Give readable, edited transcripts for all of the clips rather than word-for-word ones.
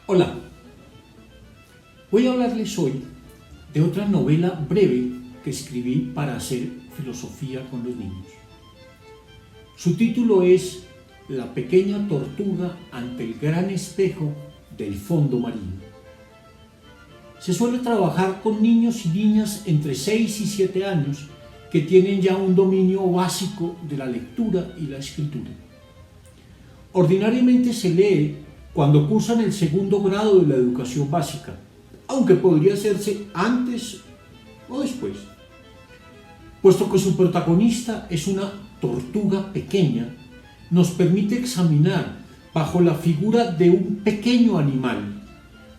Hola, voy a hablarles hoy de otra novela breve que escribí para hacer filosofía con los niños. Su título es La pequeña tortuga ante el gran espejo del fondo marino. Se suele trabajar con niños y niñas entre 6 y 7 años que tienen ya un dominio básico de la lectura y la escritura. Ordinariamente se lee cuando cursan el segundo grado de la educación básica, aunque podría hacerse antes o después. Puesto que su protagonista es una tortuga pequeña, nos permite examinar bajo la figura de un pequeño animal,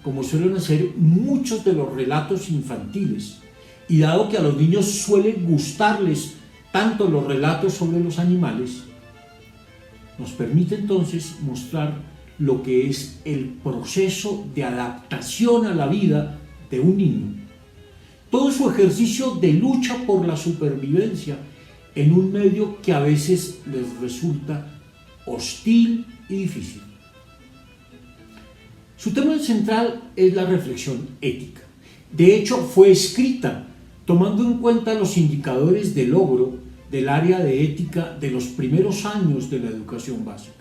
como suelen hacer muchos de los relatos infantiles, y dado que a los niños suelen gustarles tanto los relatos sobre los animales, nos permite entonces mostrar lo que es el proceso de adaptación a la vida de un niño. Todo su ejercicio de lucha por la supervivencia en un medio que a veces les resulta hostil y difícil. Su tema central es la reflexión ética. De hecho, fue escrita tomando en cuenta los indicadores de logro del área de ética de los primeros años de la educación básica.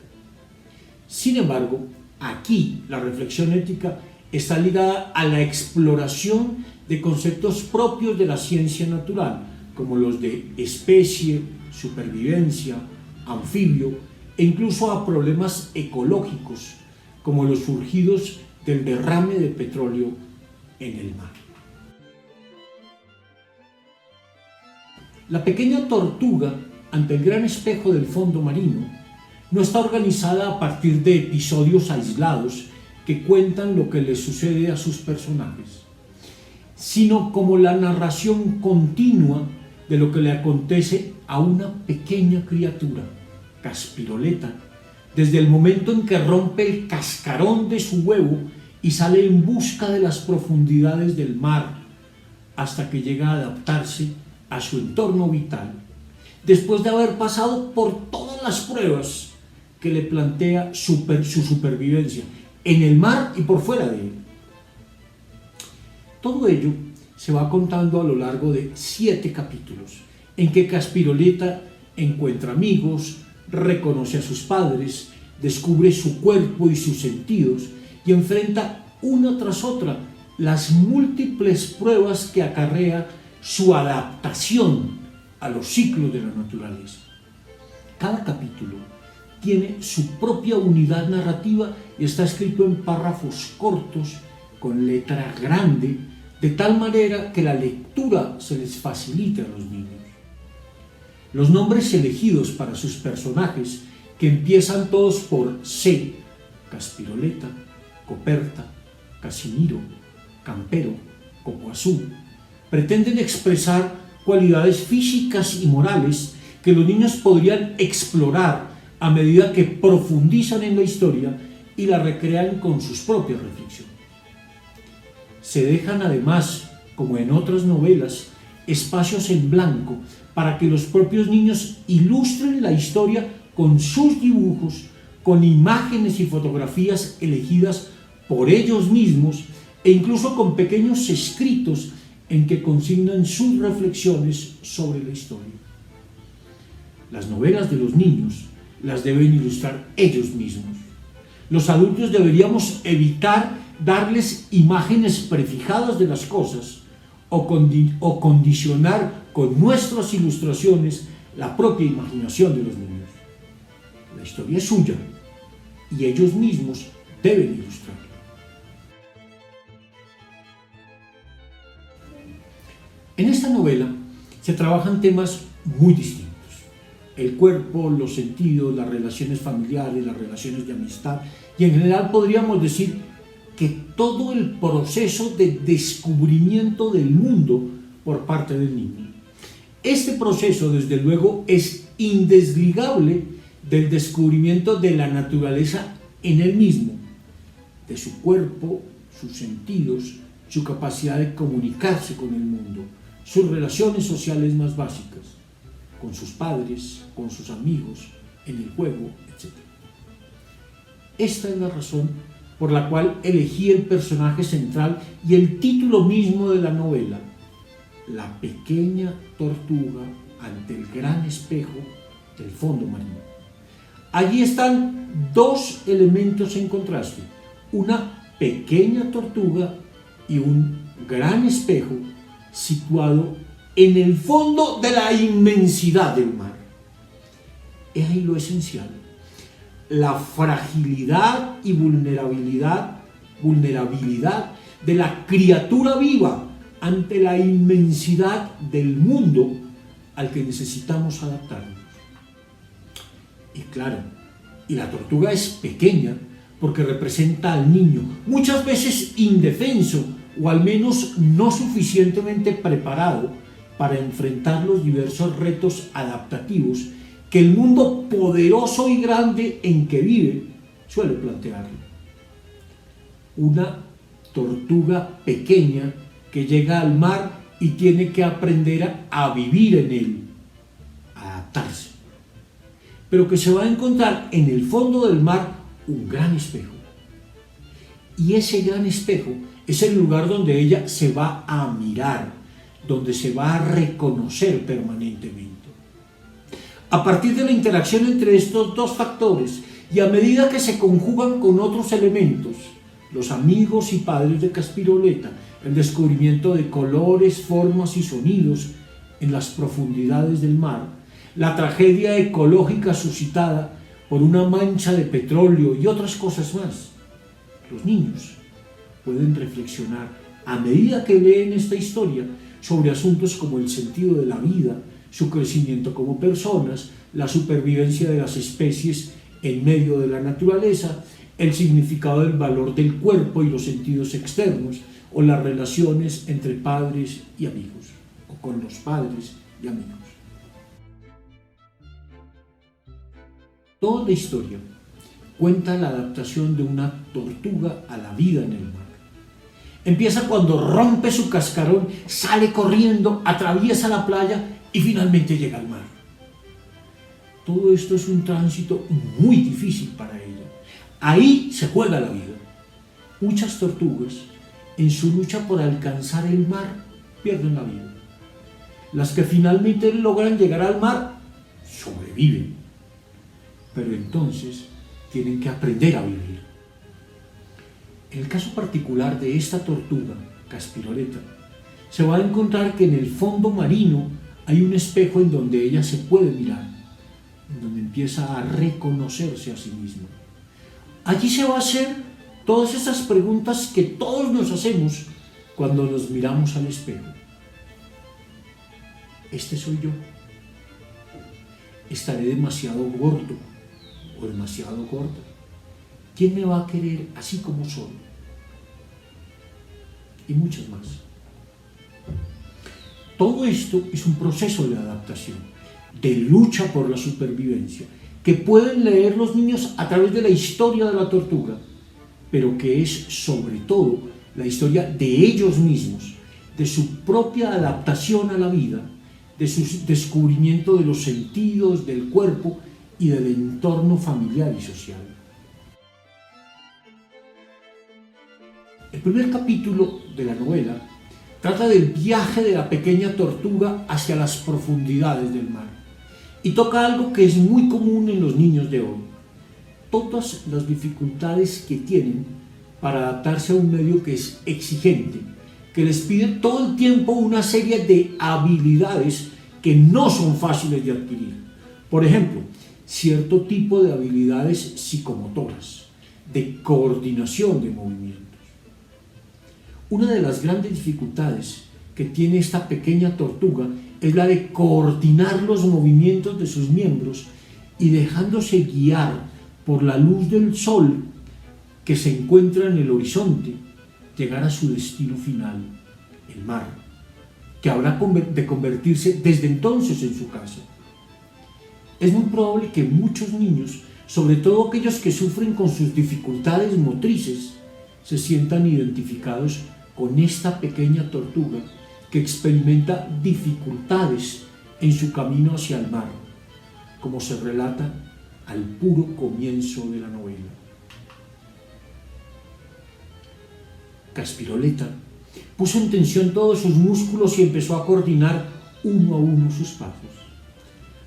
Sin embargo, aquí la reflexión ética está ligada a la exploración de conceptos propios de la ciencia natural, como los de especie, supervivencia, anfibio, e incluso a problemas ecológicos, como los surgidos del derrame de petróleo en el mar. La pequeña tortuga ante el gran espejo del fondo marino no está organizada a partir de episodios aislados que cuentan lo que les sucede a sus personajes, sino como la narración continua de lo que le acontece a una pequeña criatura, Caspiroleta, desde el momento en que rompe el cascarón de su huevo y sale en busca de las profundidades del mar, hasta que llega a adaptarse a su entorno vital, después de haber pasado por todas las pruebas que le plantea su supervivencia en el mar y por fuera de él. Todo ello se va contando a lo largo de 7 capítulos, en que Caspiroleta encuentra amigos, reconoce a sus padres, descubre su cuerpo y sus sentidos y enfrenta una tras otra las múltiples pruebas que acarrea su adaptación a los ciclos de la naturaleza. Cada capítulo tiene su propia unidad narrativa y está escrito en párrafos cortos, con letra grande, de tal manera que la lectura se les facilite a los niños. Los nombres elegidos para sus personajes, que empiezan todos por C, Caspiroleta, Coperta, Casimiro, Campero, Cocoazú, pretenden expresar cualidades físicas y morales que los niños podrían explorar a medida que profundizan en la historia y la recrean con sus propias reflexiones. Se dejan además, como en otras novelas, espacios en blanco para que los propios niños ilustren la historia con sus dibujos, con imágenes y fotografías elegidas por ellos mismos e incluso con pequeños escritos en que consignan sus reflexiones sobre la historia. Las novelas de los niños las deben ilustrar ellos mismos. Los adultos deberíamos evitar darles imágenes prefijadas de las cosas o condicionar con nuestras ilustraciones la propia imaginación de los niños. La historia es suya y ellos mismos deben ilustrarla. En esta novela se trabajan temas muy distintos: el cuerpo, los sentidos, las relaciones familiares, las relaciones de amistad, y en general podríamos decir que todo el proceso de descubrimiento del mundo por parte del niño. Este proceso, desde luego, es indesligable del descubrimiento de la naturaleza en él mismo, de su cuerpo, sus sentidos, su capacidad de comunicarse con el mundo, sus relaciones sociales más básicas, con sus padres, con sus amigos, en el juego, etc. Esta es la razón por la cual elegí el personaje central y el título mismo de la novela, La pequeña tortuga ante el gran espejo del fondo marino. Allí están dos elementos en contraste, una pequeña tortuga y un gran espejo situado en el fondo de la inmensidad del mar. Es ahí lo esencial, la fragilidad y vulnerabilidad de la criatura viva ante la inmensidad del mundo al que necesitamos adaptarnos. Y claro, y la tortuga es pequeña porque representa al niño, muchas veces indefenso o al menos no suficientemente preparado para enfrentar los diversos retos adaptativos que el mundo poderoso y grande en que vive suele plantearle. Una tortuga pequeña que llega al mar y tiene que aprender a vivir en él, a adaptarse, pero que se va a encontrar en el fondo del mar un gran espejo. Y ese gran espejo es el lugar donde ella se va a mirar, donde se va a reconocer permanentemente. A partir de la interacción entre estos dos factores y a medida que se conjugan con otros elementos, los amigos y padres de Caspiroleta, el descubrimiento de colores, formas y sonidos en las profundidades del mar, la tragedia ecológica suscitada por una mancha de petróleo y otras cosas más, los niños pueden reflexionar a medida que leen esta historia sobre asuntos como el sentido de la vida, su crecimiento como personas, la supervivencia de las especies en medio de la naturaleza, el significado del valor del cuerpo y los sentidos externos, o las relaciones entre padres y amigos, o con los padres y amigos. Toda la historia cuenta la adaptación de una tortuga a la vida en el mar. Empieza cuando rompe su cascarón, sale corriendo, atraviesa la playa y finalmente llega al mar. Todo esto es un tránsito muy difícil para ella. Ahí se juega la vida. Muchas tortugas, en su lucha por alcanzar el mar, pierden la vida. Las que finalmente logran llegar al mar, sobreviven. Pero entonces tienen que aprender a vivir. En el caso particular de esta tortuga, Caspiroleta, se va a encontrar que en el fondo marino hay un espejo en donde ella se puede mirar, en donde empieza a reconocerse a sí misma. Allí se va a hacer todas esas preguntas que todos nos hacemos cuando nos miramos al espejo. ¿Este soy yo? ¿Estaré demasiado gordo o demasiado gorda? ¿Quién me va a querer así como soy? Y muchas más. Todo esto es un proceso de adaptación, de lucha por la supervivencia, que pueden leer los niños a través de la historia de la tortuga, pero que es sobre todo la historia de ellos mismos, de su propia adaptación a la vida, de su descubrimiento de los sentidos, del cuerpo y del entorno familiar y social. El primer capítulo de la novela trata del viaje de la pequeña tortuga hacia las profundidades del mar y toca algo que es muy común en los niños de hoy: todas las dificultades que tienen para adaptarse a un medio que es exigente, que les pide todo el tiempo una serie de habilidades que no son fáciles de adquirir. Por ejemplo, cierto tipo de habilidades psicomotoras, de coordinación de movimientos. Una de las grandes dificultades que tiene esta pequeña tortuga es la de coordinar los movimientos de sus miembros y, dejándose guiar por la luz del sol que se encuentra en el horizonte, llegar a su destino final, el mar, que habrá de convertirse desde entonces en su casa. Es muy probable que muchos niños, sobre todo aquellos que sufren con sus dificultades motrices, se sientan identificados con esta pequeña tortuga que experimenta dificultades en su camino hacia el mar, como se relata al puro comienzo de la novela. Caspiroleta puso en tensión todos sus músculos y empezó a coordinar uno a uno sus pasos.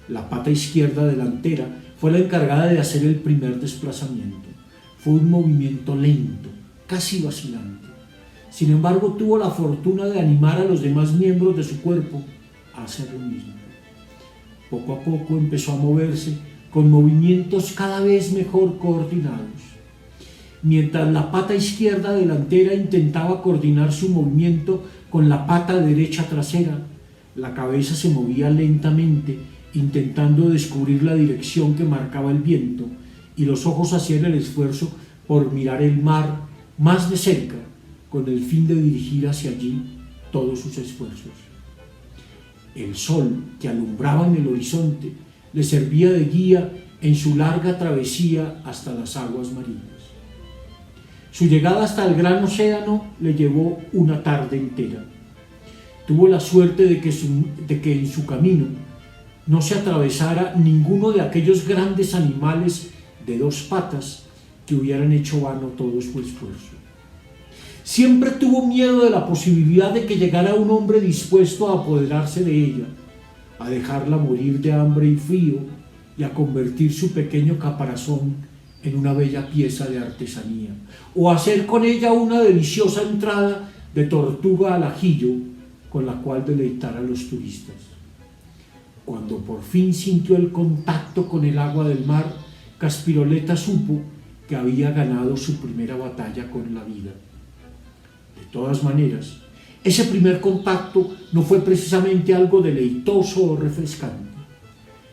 La pata izquierda delantera fue la encargada de hacer el primer desplazamiento. Fue un movimiento lento, casi vacilante. Sin embargo, tuvo la fortuna de animar a los demás miembros de su cuerpo a hacer lo mismo. Poco a poco empezó a moverse con movimientos cada vez mejor coordinados. Mientras la pata izquierda delantera intentaba coordinar su movimiento con la pata derecha trasera, la cabeza se movía lentamente, intentando descubrir la dirección que marcaba el viento, y los ojos hacían el esfuerzo por mirar el mar más de cerca, con el fin de dirigir hacia allí todos sus esfuerzos. El sol que alumbraba en el horizonte le servía de guía en su larga travesía hasta las aguas marinas. Su llegada hasta el gran océano le llevó una tarde entera. Tuvo la suerte de que en su camino no se atravesara ninguno de aquellos grandes animales de dos patas que hubieran hecho vano todo su esfuerzo. Siempre tuvo miedo de la posibilidad de que llegara un hombre dispuesto a apoderarse de ella, a dejarla morir de hambre y frío y a convertir su pequeño caparazón en una bella pieza de artesanía, o hacer con ella una deliciosa entrada de tortuga al ajillo con la cual deleitar a los turistas. Cuando por fin sintió el contacto con el agua del mar, Caspiroleta supo que había ganado su primera batalla con la vida. De todas maneras, ese primer contacto no fue precisamente algo deleitoso o refrescante.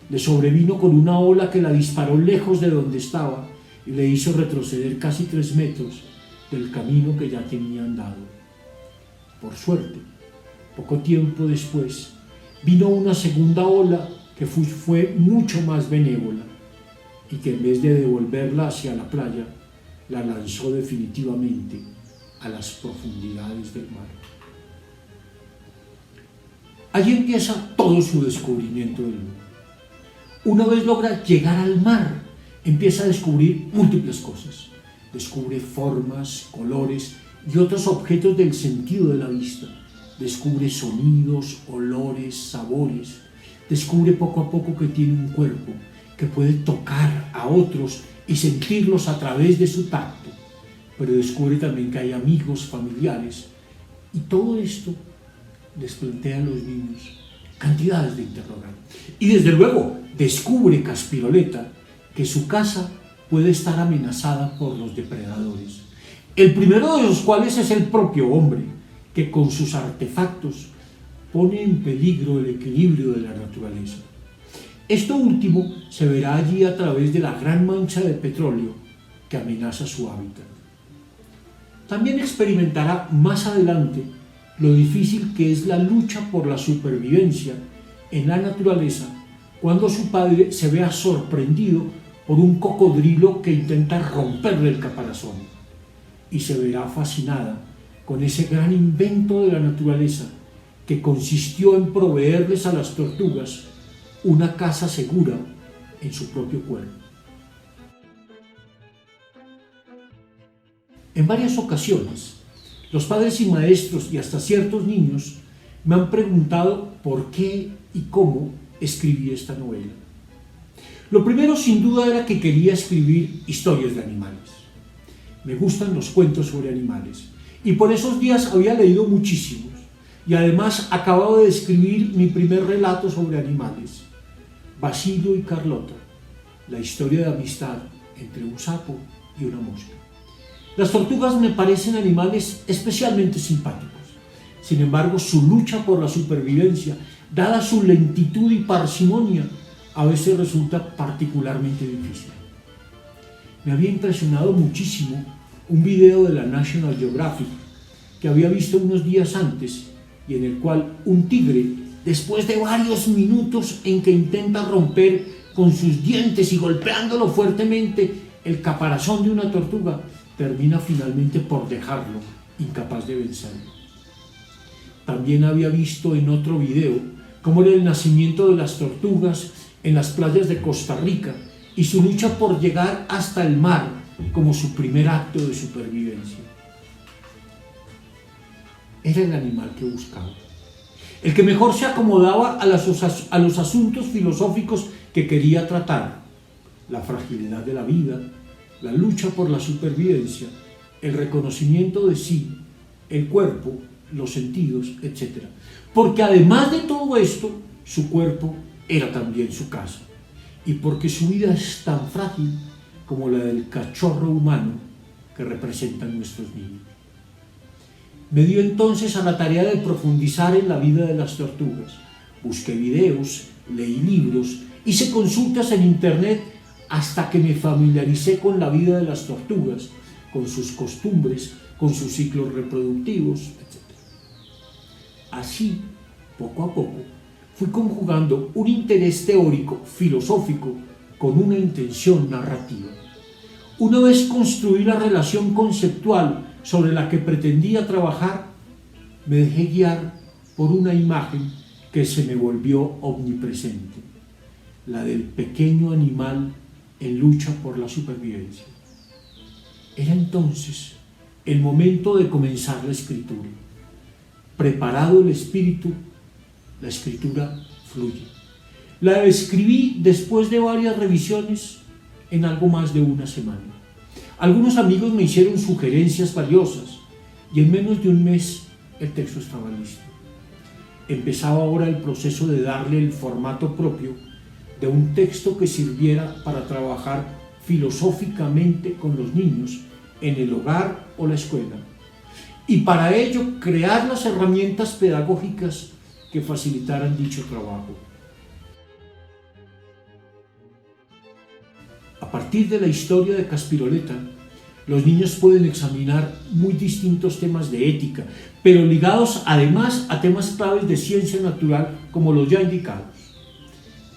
Le sobrevino con una ola que la disparó lejos de donde estaba y le hizo retroceder casi 3 metros del camino que ya tenía andado. Por suerte, poco tiempo después, vino una segunda ola que fue mucho más benévola y que en vez de devolverla hacia la playa, la lanzó definitivamente a las profundidades del mar. Allí empieza todo su descubrimiento del mundo. Una vez logra llegar al mar, empieza a descubrir múltiples cosas. Descubre formas, colores y otros objetos del sentido de la vista. Descubre sonidos, olores, sabores. Descubre poco a poco que tiene un cuerpo, que puede tocar a otros y sentirlos a través de su tacto. Pero descubre también que hay amigos, familiares. Y todo esto les plantea a los niños cantidades de interrogantes. Y desde luego descubre Caspiroleta que su casa puede estar amenazada por los depredadores. El primero de los cuales es el propio hombre, que con sus artefactos pone en peligro el equilibrio de la naturaleza. Esto último se verá allí a través de la gran mancha de petróleo que amenaza su hábitat. También experimentará más adelante lo difícil que es la lucha por la supervivencia en la naturaleza cuando su padre se vea sorprendido por un cocodrilo que intenta romperle el caparazón, y se verá fascinada con ese gran invento de la naturaleza que consistió en proveerles a las tortugas una casa segura en su propio cuerpo. En varias ocasiones, los padres y maestros y hasta ciertos niños me han preguntado por qué y cómo escribí esta novela. Lo primero, sin duda, era que quería escribir historias de animales. Me gustan los cuentos sobre animales y por esos días había leído muchísimos, y además acababa de escribir mi primer relato sobre animales, Basilio y Carlota, la historia de amistad entre un sapo y una mosca. Las tortugas me parecen animales especialmente simpáticos. Sin embargo, su lucha por la supervivencia, dada su lentitud y parsimonia, a veces resulta particularmente difícil. Me había impresionado muchísimo un video de la National Geographic que había visto unos días antes y en el cual un tigre, después de varios minutos en que intenta romper con sus dientes y golpeándolo fuertemente el caparazón de una tortuga, termina finalmente por dejarlo, incapaz de vencerlo. También había visto en otro video cómo era el nacimiento de las tortugas en las playas de Costa Rica y su lucha por llegar hasta el mar como su primer acto de supervivencia. era el animal que buscaba, el que mejor se acomodaba a los asuntos filosóficos que quería tratar: la fragilidad de la vida, la lucha por la supervivencia, el reconocimiento de sí, el cuerpo, los sentidos, etc. Porque además de todo esto, su cuerpo era también su casa, y porque su vida es tan frágil como la del cachorro humano que representan nuestros niños. Me dio entonces a la tarea de profundizar en la vida de las tortugas. Busqué videos, leí libros, hice consultas en internet hasta que me familiaricé con la vida de las tortugas, con sus costumbres, con sus ciclos reproductivos, etc. Así, poco a poco, fui conjugando un interés teórico, filosófico, con una intención narrativa. Una vez construí la relación conceptual sobre la que pretendía trabajar, me dejé guiar por una imagen que se me volvió omnipresente: la del pequeño animal en lucha por la supervivencia. Era entonces el momento de comenzar la escritura. Preparado el espíritu, la escritura fluye. La escribí después de varias revisiones en algo más de una semana. Algunos amigos me hicieron sugerencias valiosas y en menos de un mes el texto estaba listo. Empezaba ahora el proceso de darle el formato propio de un texto que sirviera para trabajar filosóficamente con los niños en el hogar o la escuela, y para ello crear las herramientas pedagógicas que facilitaran dicho trabajo. A partir de la historia de Caspiroleta, los niños pueden examinar muy distintos temas de ética, pero ligados además a temas claves de ciencia natural como los ya indicados.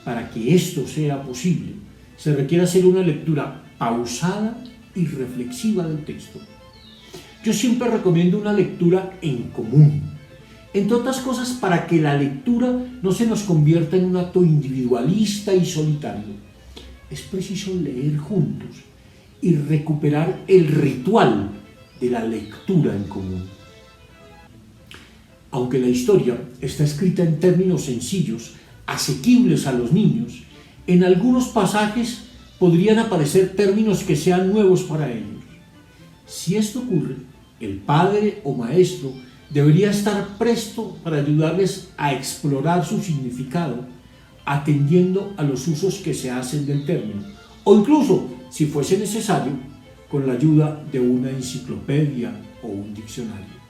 Para que esto sea posible, se requiere hacer una lectura pausada y reflexiva del texto. Yo siempre recomiendo una lectura en común, entre otras cosas para que la lectura no se nos convierta en un acto individualista y solitario. Es preciso leer juntos y recuperar el ritual de la lectura en común. Aunque la historia está escrita en términos sencillos, asequibles a los niños, en algunos pasajes podrían aparecer términos que sean nuevos para ellos. Si esto ocurre, el padre o maestro debería estar presto para ayudarles a explorar su significado, atendiendo a los usos que se hacen del término, o incluso, si fuese necesario, con la ayuda de una enciclopedia o un diccionario.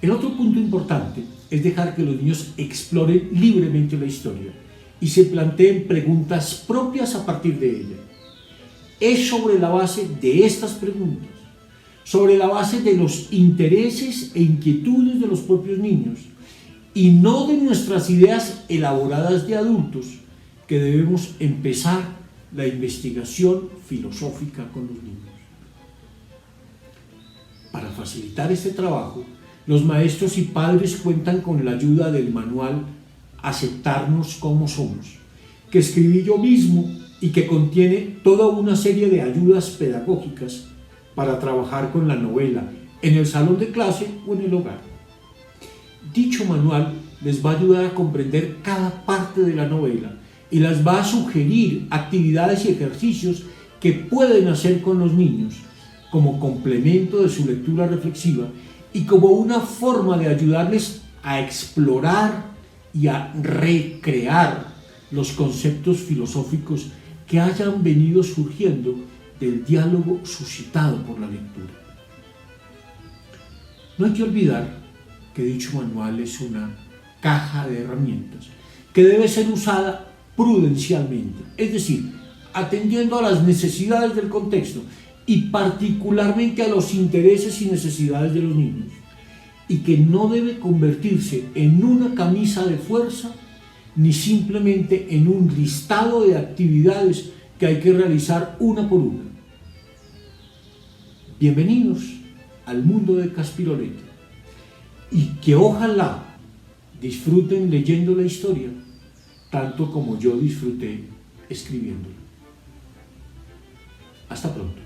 El otro punto importante es dejar que los niños exploren libremente la historia y se planteen preguntas propias a partir de ella. Es sobre la base de estas preguntas, sobre la base de los intereses e inquietudes de los propios niños y no de nuestras ideas elaboradas de adultos, que debemos empezar la investigación filosófica con los niños. Para facilitar este trabajo, los maestros y padres cuentan con la ayuda del manual Aceptarnos como somos, que escribí yo mismo y que contiene toda una serie de ayudas pedagógicas para trabajar con la novela en el salón de clase o en el hogar. Dicho manual les va a ayudar a comprender cada parte de la novela y les va a sugerir actividades y ejercicios que pueden hacer con los niños como complemento de su lectura reflexiva y como una forma de ayudarles a explorar y a recrear los conceptos filosóficos que hayan venido surgiendo del diálogo suscitado por la lectura. No hay que olvidar que dicho manual es una caja de herramientas que debe ser usada prudencialmente, es decir, atendiendo a las necesidades del contexto y particularmente a los intereses y necesidades de los niños, y que no debe convertirse en una camisa de fuerza ni simplemente en un listado de actividades que hay que realizar una por una. Bienvenidos al mundo de Caspiroleta y que ojalá disfruten leyendo la historia tanto como yo disfruté escribiéndola. Hasta pronto.